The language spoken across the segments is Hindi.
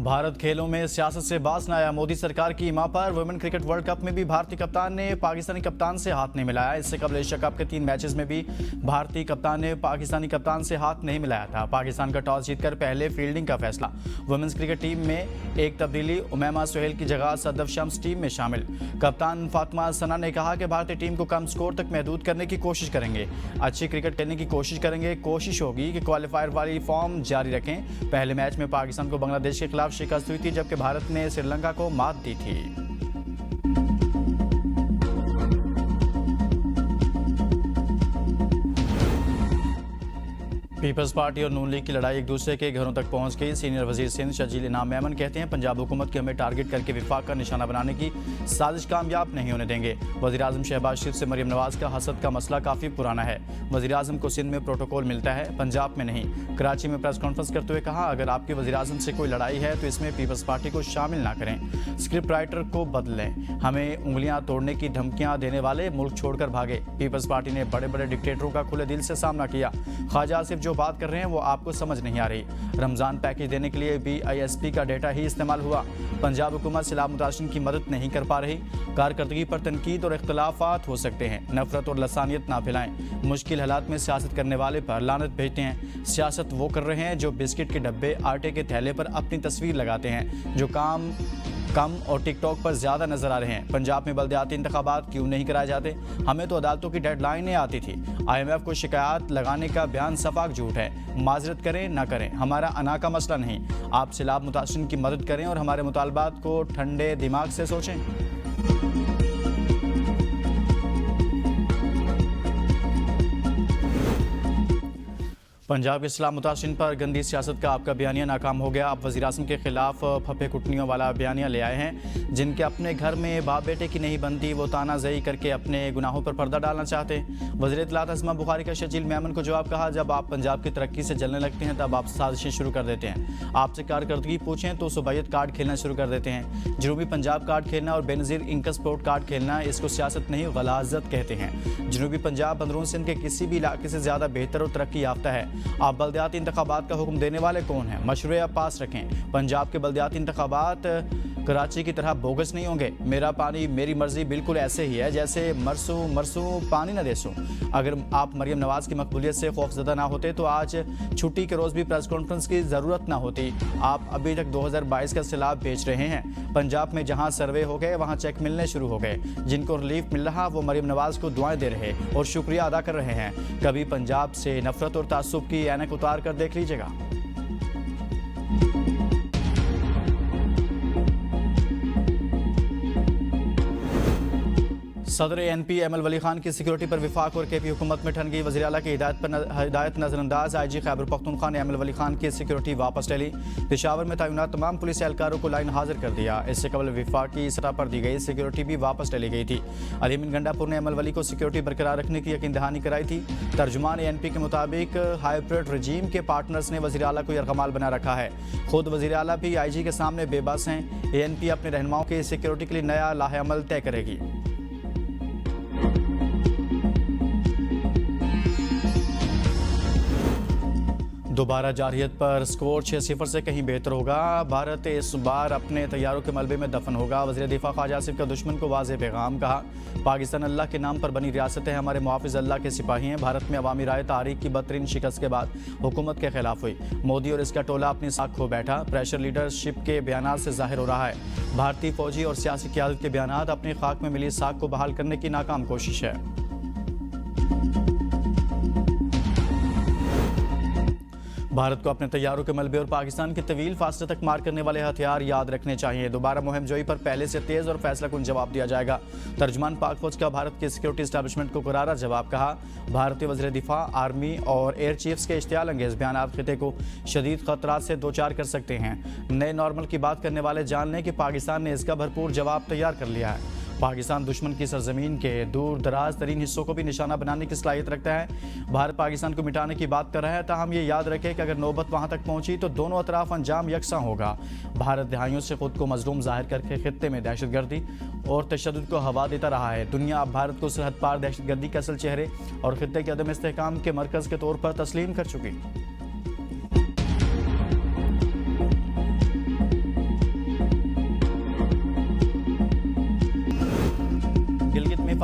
भारत खेलों में सियासत से बाज न आया। मोदी सरकार की ईमा पर वुमेन क्रिकेट वर्ल्ड कप में भी भारतीय कप्तान ने पाकिस्तानी कप्तान से हाथ नहीं मिलाया। इससे कबल एशिया कप के 3 मैचेस में भी भारतीय कप्तान ने पाकिस्तानी कप्तान से हाथ नहीं मिलाया था। पाकिस्तान का टॉस जीतकर पहले फील्डिंग का फैसला। वुमेन्स क्रिकेट टीम में एक तब्दीली, उमैमा सुहेल की जगह सदफ शम्स टीम में शामिल। कप्तान फातिमा सना ने कहा कि भारतीय टीम को कम स्कोर तक महदूद करने की कोशिश करेंगे, अच्छी क्रिकेट खेलने की कोशिश करेंगे। कोशिश होगी कि क्वालिफायर वाली फॉर्म जारी रखें। पहले मैच में पाकिस्तान को बांग्लादेश के खिलाफ शिकस्त हुई थी, जबकि भारत ने श्रीलंका को मात दी थी। पीपल्स पार्टी और नून लीग की लड़ाई एक दूसरे के घरों तक पहुंच गई। सीनियर वजीर सिंध शजील इनाम मेमन कहते हैं, पंजाब हुकूमत की हमें टारगेट करके विफाक का निशाना बनाने की साजिश कामयाब नहीं होने देंगे। वजीर आजम शहबाज शरीफ से मरियम नवाज का हसद का मसला काफ़ी पुराना है। वजीर आजम को सिंध में प्रोटोकॉल मिलता है, पंजाब में नहीं। कराची में प्रेस कॉन्फ्रेंस करते हुए कहा, अगर आपके वजीर आजम से कोई लड़ाई है तो इसमें पीपल्स पार्टी को शामिल ना करें। स्क्रिप्ट राइटर को बदलें। हमें उंगलियां तोड़ने की धमकियां देने वाले मुल्क छोड़कर भागे। पीपल्स पार्टी ने बड़े बड़े डिक्टेटरों का खुले दिल से सामना किया। ख्वाजा आसिफ जो बात कर रहे हैं वो आपको समझ नहीं आ रही। रमजान पैकेज देने के लिए भी ISP का डेटा ही इस्तेमाल हुआ। पंजाब हुकूमत सैलाब मुतासिरीन की मदद नहीं कर पा रही। कारकर्दगी पर तनकीद और इख्तलाफात हो सकते हैं। नफरत और लसानियत ना फैलाएं। मुश्किल हालात में सियासत करने वाले पर लानत भेजते हैं। सियासत वो कर रहे हैं जो बिस्किट के डब्बे, आटे के थैले पर अपनी तस्वीर लगाते हैं, जो काम कम और टिकटॉक पर ज्यादा नजर आ रहे हैं। पंजाब में बल्दियाती इंतखाबात क्यों नहीं कराए जाते? हमें तो अदालतों की डेडलाइनें आती थी। IMF को शिकायत लगाने का बयान सफाक झूठ है। माजरत करें ना करें, हमारा अना का मसला नहीं। आप सैलाब मुतासिरीन की मदद करें और हमारे मुतालबात को ठंडे दिमाग से सोचें। पंजाब के सैलाब मुतासिरीन पर गंदी सियासत का आपका बयानिया नाकाम हो गया। आप वज़ीर आज़म के खिलाफ फपे कुटनियों वाला बयानिया ले आए हैं। जिनके अपने घर में बाप बेटे की नहीं बनती, वो तानाज़ही करके अपने गुनाहों पर पर्दा डालना चाहते हैं। वज़ीर इत्तलात अस्मा बुखारी का शजील मेमन को जवाब कहा, जब आप पंजाब की तरक्की से जलने लगते हैं तब आप साजिशें शुरू कर देते हैं। आपसे कारकर्दगी पूछें तो सूबायत कार्ड खेलना शुरू कर देते हैं। जनूबी पंजाब कार्ड खेलना और बेनज़ीर इंकस स्पोर्ट कार्ड खेलना, इसको सियासत नहीं गलाजत कहते हैं। जनूबी पंजाब अंदरून सिंध के किसी भी इलाके से ज़्यादा बेहतर और तरक्की याफ्ता है। आप बल्दियाती इंतखाबात का हुक्म देने वाले कौन हैं? मशरूए आप पास रखें। पंजाब के बल्दियाती इंतखाबात कराची की तरह बोगस नहीं होंगे। मेरा पानी मेरी मर्जी बिल्कुल ऐसे ही है जैसे मरसू मरसू पानी न देसू। अगर आप मरियम नवाज की मकबूलियत से खौफजदा ना होते तो आज छुट्टी के रोज़ भी प्रेस कॉन्फ्रेंस की ज़रूरत ना होती। आप अभी तक 2022 का सैलाब बेच रहे हैं। पंजाब में जहाँ सर्वे हो गए वहाँ चेक मिलने शुरू हो गए। जिनको रिलीफ मिल रहा वो मरियम नवाज को दुआएं दे रहे और शुक्रिया अदा कर रहे हैं। कभी पंजाब से नफरत और तासुब की ऐनक उतार कर देख लीजिएगा। सदर NP एमल वली खान की सिक्योरिटी पर विफाक और KP हुकूमत में ठन गई। वज़ीर आला की हिदायत नजरअंदाज। IG खैबर पख्तूनख्वा ने एमल वली खान की सिक्योरिटी वापस ले ली। पेशावर में तैनात तमाम पुलिस एहलकारों को लाइन हाजिर कर दिया। इससे कबल विफाकी सतह पर दी गई सिक्योरिटी भी वापस ले ली गई थी। अलीमिन गंडापुर ने एमल वली को सिक्योरिटी बरकरार रखने की यकीन दहानी कराई थी। तर्जुमान NP के मुताबिक हाइब्रिड रजीम के पार्टनर्स ने वज़ीर आला को यरगमाल बना रखा है। खुद वज़ीर आला भी IG के सामने बेबस हैं। ANP अपने रहनुमाओं की सिक्योरिटी के लिए नया लाहे अमल तय करेगी। दोबारा जारहियत पर स्कोर 6-0 से कहीं बेहतर होगा। भारत इस बार अपने तैयारों के मलबे में दफन होगा। वज़ीर दिफा ख्वाजा आसिफ का दुश्मन को वाज़ेह पैगाम। कहा, पाकिस्तान अल्लाह के नाम पर बनी रियासत है, हमारे मुहाफ़िज़ अल्लाह के सिपाही हैं। भारत में अवामी राय तारीख की बदतरीन शिकस्त के बाद हुकूमत के खिलाफ हुई। मोदी और इसका टोला अपनी साख खो बैठा। प्रेशर लीडरशिप के बयानात से जाहिर हो रहा है भारतीय फौजी और सियासी क़यादत के बयानात अपनी खाक में मिली साख को बहाल करने की नाकाम कोशिश है। भारत को अपने तैयारों के मलबे और पाकिस्तान के तवील फासले तक मार करने वाले हथियार याद रखने चाहिए। दोबारा मुहिम जोई पर पहले से तेज़ और फैसला कुन जवाब दिया जाएगा। तर्जुमान पाक फौज का भारत के सिक्योरिटी एस्टैब्लिशमेंट को करारा जवाब। कहा, भारतीय वज़ीर दिफा, आर्मी और एयर चीफ्स के इश्तियाल अंगेज़ बयान खिते को शदीद खतरात से दो चार कर सकते हैं। नए नॉर्मल की बात करने वाले जान लें कि पाकिस्तान ने इसका भरपूर जवाब तैयार कर लिया है। पाकिस्तान दुश्मन की सरजमीन के दूर दराज तरीन हिस्सों को भी निशाना बनाने की सलाहियत रखता है। भारत पाकिस्तान को मिटाने की बात कर रहा है, ताहम ये याद रखें कि अगर नौबत वहां तक पहुंची तो दोनों अतराफ अंजाम यकसा होगा। भारत दहाइयों से खुद को मजलूम जाहिर करके खित्ते में दहशतगर्दी और तशद्दुद को हवा देता रहा है। दुनिया अब भारत को सरहद पार दहशतगर्दी के असल चेहरे और खित्ते के अदम इस्तेहकाम के मरकज़ के तौर पर तस्लीम कर चुकी।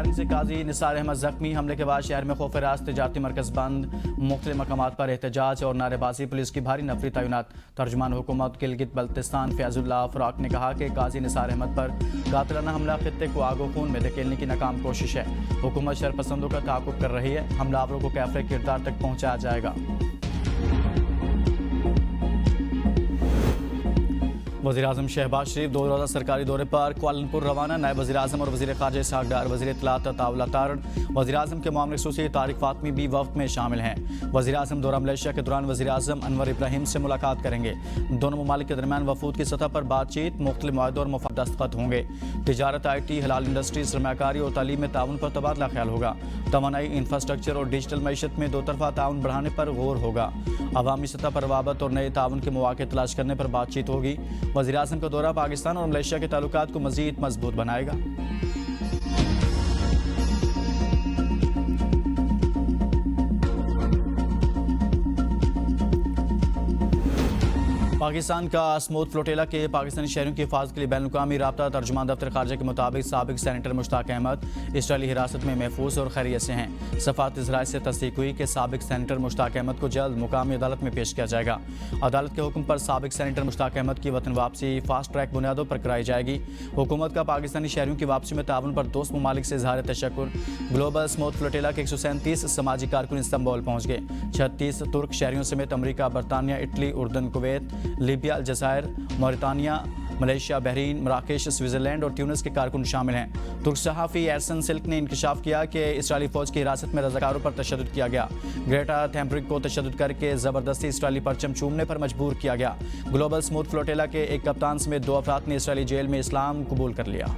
फायरिंग से काजी निसार अहमद जख्मी। हमले के बाद शहर में खौफ रास्त, तिजारती मरकज बंद, मुख्तलिफ मकामात पर एहतजाज और नारेबाजी, पुलिस की भारी नफरी तैनात। तर्जुमान हुकूमत गिलगित बल्तिस्तान फैजुल्लाह फराक ने कहा कि काजी निसार अहमद पर कातिलाना हमला खित्ते को आगो खून में धकेलने की नाकाम कोशिश है। हुकूमत शरपसंदों का ताक़ुब कर रही है, हमलावरों को कैफरे किरदार तक पहुँचाया जाएगा। वज़ीर-ए-आज़म शहबाज शरीफ 2 रोज़ा सरकारी दौरे पर कुआलालंपुर रवाना। नायब वज़ीर-ए-आज़म और वज़ीर ख़ारजा इसहाक़ डार, वज़ीर इत्तलात ताउला तारण, वज़ीर-ए-आज़म के मामले खसूसी तारिक फ़ातमी भी वफ़द में शामिल हैं। वज़ीर-ए-आज़म दौरा मलेशिया के दौरान वज़ीर-ए-आज़म अनवर इब्राहिम से मुलाकात करेंगे। दोनों ममालिक के दरमियान वफूद की सतह पर बातचीत, मुख्तलिफ मुआहदों और मुफाद दस्तखत होंगे। तिजारत, IT, हलाल इंडस्ट्री, सरमाकारी और तालीम में ताउन पर तबादला ख्याल होगा। तवानाई, इंफ्रास्ट्रक्चर और डिजिटल मईशत में दो तरफा ताउन बढ़ाने पर गौर होगा। अवामी सतह पर रवाबत और नए ताउन के मौके तलाश करने पर बातचीत होगी। वज़ीर-ए-आज़म का दौरा पाकिस्तान और मलेशिया के ताल्लुकात को मज़ीद मजबूत बनाएगा। पाकिस्तान का स्मूथ फ्लोटेला के पाकिस्तानी शहरियों की हिफाजत के लिए बैनुल-अक़वामी राब्ता तर्जुमान दफ्तर खारजा के मुताबिक साबिक सेनेटर मुश्ताक अहमद इसराइली हिरासत में महफूज और खैरियत से हैं। सफारती ज़राए से तस्दीक हुई कि साबिक सेनेटर मुश्ताक अहमद को जल्द मुकामी अदालत में पेश किया जाएगा। अदालत के हुक्म पर साबिक सेनेटर मुश्ताक अहमद की वतन वापसी फास्ट ट्रैक बुनियादों पर कराई जाएगी। हुकूमत का पाकिस्तानी शहरियों की वापसी में ताउन पर दोस्त ममालिक से इज़हार तशक्कुर। ग्लोबल स्मूथ फ्लोटेला के 137 समाजी कारकुन इस्तांबुल पहुँच गए। 36 तुर्क शहरियों समेत अमरीका, बरतानिया, इटली, उर्दन, कुवैत, लीबिया, अलजायर, मौरितानिया, मलेशिया, बहरीन, मराकेश, स्विट्ज़रलैंड और ट्यूनिस के कारकुन शामिल हैं। तुर्क सहाफ़ी एरसन सिल्क ने इंकशाफ किया कि इसराइली फ़ौज की हिरासत में रज़ाकारों पर तशद्दुद किया गया। ग्रेटा थैम्बरिक को तशद्दुद करके ज़बरदस्ती इसराइली परचम चूमने पर मजबूर किया गया। ग्लोबल स्मूथ फ्लोटेला के एक कप्तान समेत 2 अफराद ने इसराइली जेल में इस्लाम कबूल कर लिया।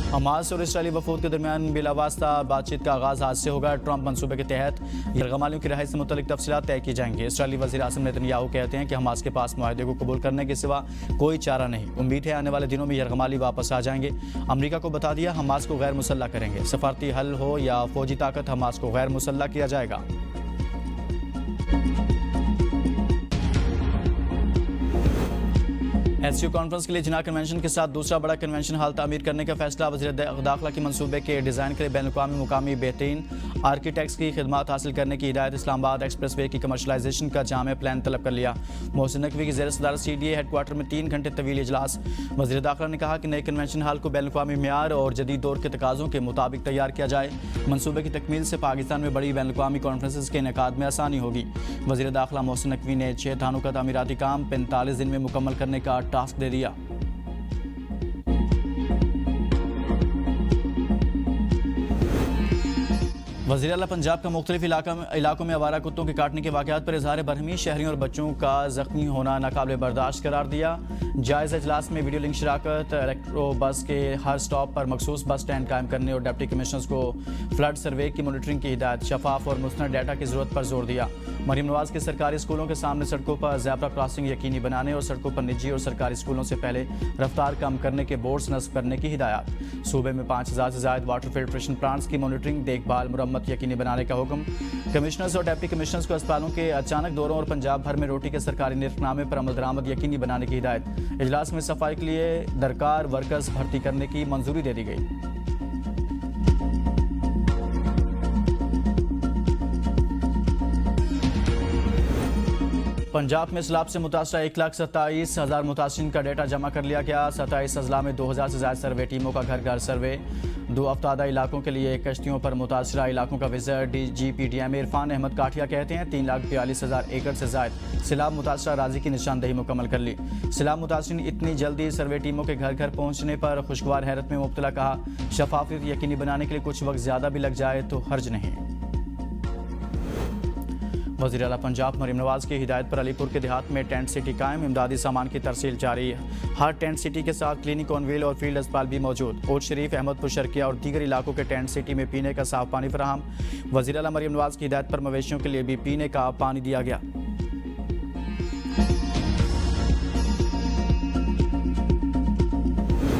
हमास और इसराइली वफूद के दरमियान बिलावास्ता बातचीत का आगाज़ आज से होगा। ट्रंप मनसूबे के तहत यरगमालियों की रिहाई से मुतल्लिक तफसीलात तय की जाएंगी। इसराइली वज़ीर-ए-आज़म नेतन्याहू कहते हैं कि हमास के पास मुआहदे को कबूल करने के सिवा कोई चारा नहीं। उम्मीद है आने वाले दिनों में यरगमाली वापस आ जाएंगे। अमरीका को बता दिया, हमास को गैर मुसल्लह करेंगे। सफारती हल हो या फौजी ताकत, हमास को गैर मुसल्लह किया जाएगा। SCO कॉन्फ्रेंस के लिए जिना कन्वेंशन के साथ दूसरा बड़ा कन्वेंशन हॉल तामीर करने का फैसला। वज़ीर दाखिला की मनसूबे के डिज़ाइन के लिए बैनुल-अक़वामी मुकामी बेहतरीन आर्किटेक्ट्स की खिदमात हासिल करने की हिदायत। इस्लामाबाद एक्सप्रेसवे की कमर्शलाइजेशन का जामे प्लान तलब कर लिया। मोहसिन नकवी की ज़ेर सदारत CDA हेडक्वार्टर में 3 घंटे तवील इजलास। वज़ीर दाखिला ने कहा कि नए कन्वेंशन हॉल को बैनुल-अक़वामी मेयार और जदीद दौर के तकाज़ों के मुताबिक तैयार किया जाए। मनसूबे की तकमील से पाकिस्तान में बड़ी बैनुल-अक़वामी कॉन्फ्रेंसेस के इनेकाद में आसानी होगी। वज़ीर दाखिला मोहसिन नकवी ने 6 थानों का तामीराती काम 45 दिन में मुकम्मल करने का टास्क दे दिया। वज़ीर आला पंजाब का मुख्तलिफ इलाकों में आवारा कुत्तों के काटने के वाक़यात पर इज़हार बरहमी। शहरियों और बच्चों का ज़ख्मी होना नाकाबिल बर्दाश्त करार दिया। जायज़ा इजलास में वीडियो लिंक शिराकत, इलेक्ट्रो बस के हर स्टॉप पर मखसूस बस स्टैंड कायम करने और डिप्टी कमिश्नर्स को फ्लड सर्वे की मॉनिटरिंग की हिदायत। शफाफ और मुस्तनद डाटा की ज़रूरत पर जोर दिया। मरीम नवाज़ के सरकारी स्कूलों के सामने सड़कों पर ज़ेब्रा क्रॉसिंग यकीनी बनाने और सड़कों पर निजी और सरकारी स्कूलों से पहले रफ्तार कम करने के बोर्ड्स नस्ब करने की हिदायत। सूबे में 5000 से ज़ायद वाटर फिल्ट्रेशन प्लांट्स की मॉनिटरिंग, देखभाल, मुरम्मत यकीनी बनाने का हुक्म। कमिश्नर्स और डिप्टी कमिश्नर्स को अस्पतालों के अचानक दौरों और पंजाब भर में रोटी के सरकारी निर्खनामे पर अमल दरामद यकीनी बनाने की हिदायत। इजलास में सफाई के लिए दरकार वर्कर्स भर्ती करने की मंजूरी दे दी गई। पंजाब में सैलाब से मुतासरा 1,27,000 मुतासिरीन का डेटा जमा कर लिया गया। 27 अजला में 2000 से ज़्यादा सर्वे टीमों का घर घर सर्वे। 2 अफ्तादा इलाकों के लिए कश्तियों पर मुतासरा इलाकों का विजिट। DGPDM इरफान अहमद काठिया कहते हैं 3,42,000 एकड़ से ज़ायद सैलाब मुतासरा राजी की निशानदेही मुकम्मल कर ली। सैलाब मुतासरीन इतनी जल्दी सर्वे टीमों के घर घर पहुँचने पर खुशगवार हैरत में मुब्तला। कहा शफाफियत यकीनी बनाने के लिए कुछ वक्त ज़्यादा भी लग जाए तो हर्ज नहीं। वज़ीर आला पंजाब मरीम नवाज़ की हिदायत पर अलीपुर के देहात में टेंट सिटी कायम। इमदादी सामान की तरसील जारी है। हर टेंट सिटी के साथ क्लिनिक ऑन व्हील और फील्ड अस्पताल भी मौजूद। ओट शरीफ, अहमदपुर शर्किया और दीगर इलाकों के टेंट सिटी में पीने का साफ पानी फराहम। वज़ीर आला मरीम नवाज़ की हिदायत पर मवेशियों के लिए भी पीने का पानी दिया गया।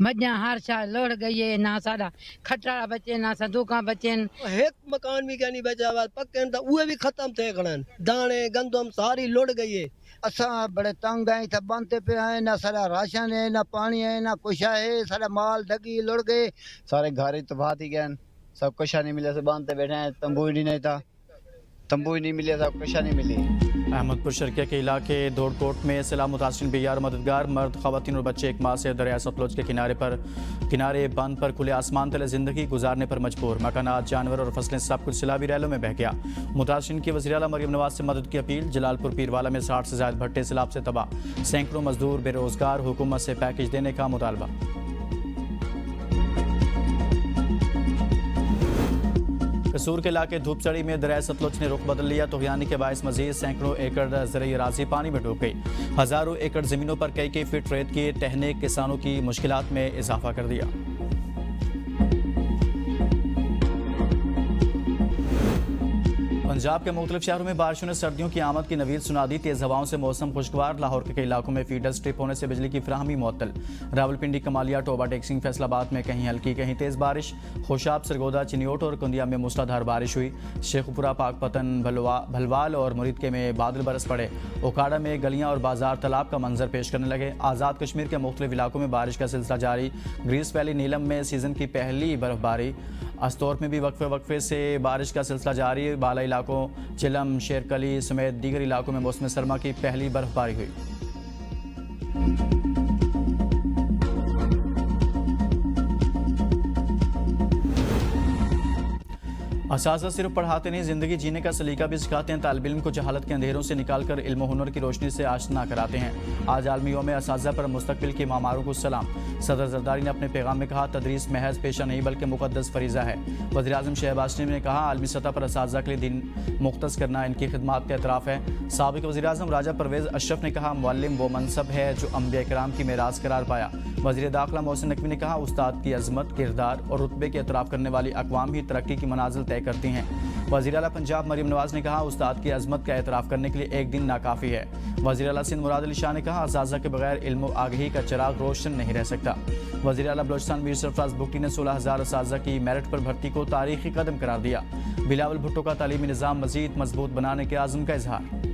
मज्जा हर साल लौट गई है ना साडा खटड़ा बचे ना संदूका बचे एक मकान भी क्या नहीं बचा हुआ पक्के तो उहे भी खत्म थे खड़न दाने गंदम सारी लुट गई है। असा बड़े तंग आए थे बनते पे आए ना सारा राशन है ना पानी है ना कुछ है सारा माल डगी लुट गए सारे घर ही तबाह ही गए सब कुछ नहीं मिले से बांधते बैठे हैं तंबू ही नहीं था तंबू ही नहीं मिले सब कुछ नहीं मिली। अहमदपुर शर्किया के इलाके दौड़कोट में सैलाब मुतासिर बेयार मददगार मर्द खवातीन और बच्चे एक माह से दरिया सतलुज के किनारे बंद पर खुले आसमान तले जिंदगी गुजारने पर मजबूर मकानात जानवर और फसलें सब कुछ सैलाबी रैलों में बह गया। मुतासिर की वज़ीर आला मरियम नवाज से मदद की अपील। जलालपुर पीरवाला में 60 से ज़ायद भट्टे सैलाब से तबाह सैकड़ों मजदूर बेरोजगार हुकूमत से पैकेज देने का मुतालबा। कसूर के इलाके धूपचड़ी में दरिया सतलुज ने रुख बदल लिया तो यानी के बायस मजीद सैकड़ों एकड़ ज़रई अराज़ी पानी में डूब गई। हज़ारों एकड़ ज़मीनों पर कई फीट रेत के टहने किसानों की मुश्किलात में इजाफा कर दिया। पंजाब के मुख्तलिफ शहरों में बारिशों ने सर्दियों की आमद की नवीद सुना दी। तेज हवाओं से मौसम खुशगवार। लाहौर के कई इलाकों में फीडर स्ट्रिप होने से बिजली की फराहमी मुअत्तल। रावलपिंडी, कमालिया, टोबा टेक्सिंग, फैसलाबाद में कहीं हल्की कहीं तेज बारिश। खुशाब, सरगोदा, चिनियोट और कुंदिया में मूसलाधार बारिश हुई। शेखपुरा, पाकपतन, भलवाल और मुरीदके में बादल बरस पड़े। ओकाड़ा में गलियां और बाजार तालाब का मंजर पेश करने लगे। आज़ाद कश्मीर के मुख्तलिफ इलाकों में बारिश का सिलसिला जारी। ग्रीस वैली, नीलम में सीजन की पहली बर्फबारी। अस्तौर में भी वक्फे से बारिश का सिलसिला जारी। बाला इलाकों चिलम, शेरकली समेत दीगर इलाकों में मौसम सरमा की पहली बर्फबारी हुई। असातिज़ा सिर्फ पढ़ाते नहीं, ज़िंदगी जीने का सलीका भी सिखाते हैं। तालिब इल्म को जहालत के अंधेरों से निकालकर इल्म हुनर की रोशनी से आशना कराते हैं। आज आलमी यौम असातिज़ा पर मुस्तकबिल के मामारों को सलाम। सदर जरदारी ने अपने पैगाम में कहा, तदरीस महज पेशा नहीं बल्कि मुक़द्दस फरीज़ा है। वज़ीर आज़म शहबाज शरीफ ने कहा, आलमी सतह पर असातिज़ा के लिए दिन मुख्तस करना इनकी खिदमात का एतराफ़ है। साबिक़ वज़ीर आज़म राजा परवेज़ अशरफ ने कहा, मुअल्लिम वो मनसब है जो अंबिया किराम की मेरास करार पाया। वज़ीर दाखिला मोहसिन नकवी ने कहा, उस्ताद की अज़मत, किरदार और रुतबे के एतराफ़ करने वाली अक़वाम ही तरक्की की मनाज़िल तय करती हैं। वज़ीर आला पंजाब मरियम नवाज ने कहा, उस्ताद की अज़मत का एतराफ़ करने के लिए एक दिन नाकाफ़ी है। वज़ीर आला सिंध मुराद अली शाह ने कहा, असातिज़ा के बगैर इल्म व आगही का चिराग रोशन नहीं रह सकता। वज़ीर आला बलोचिस्तान मीर सरफराज बुगटी ने 16,000 असातिज़ा की मेरिट पर भर्ती को तारीख़ी कदम करार दिया। बिलावल भुट्टो का तालीमी निज़ाम मज़ीद मजबूत बनाने के आज़म का इजहार।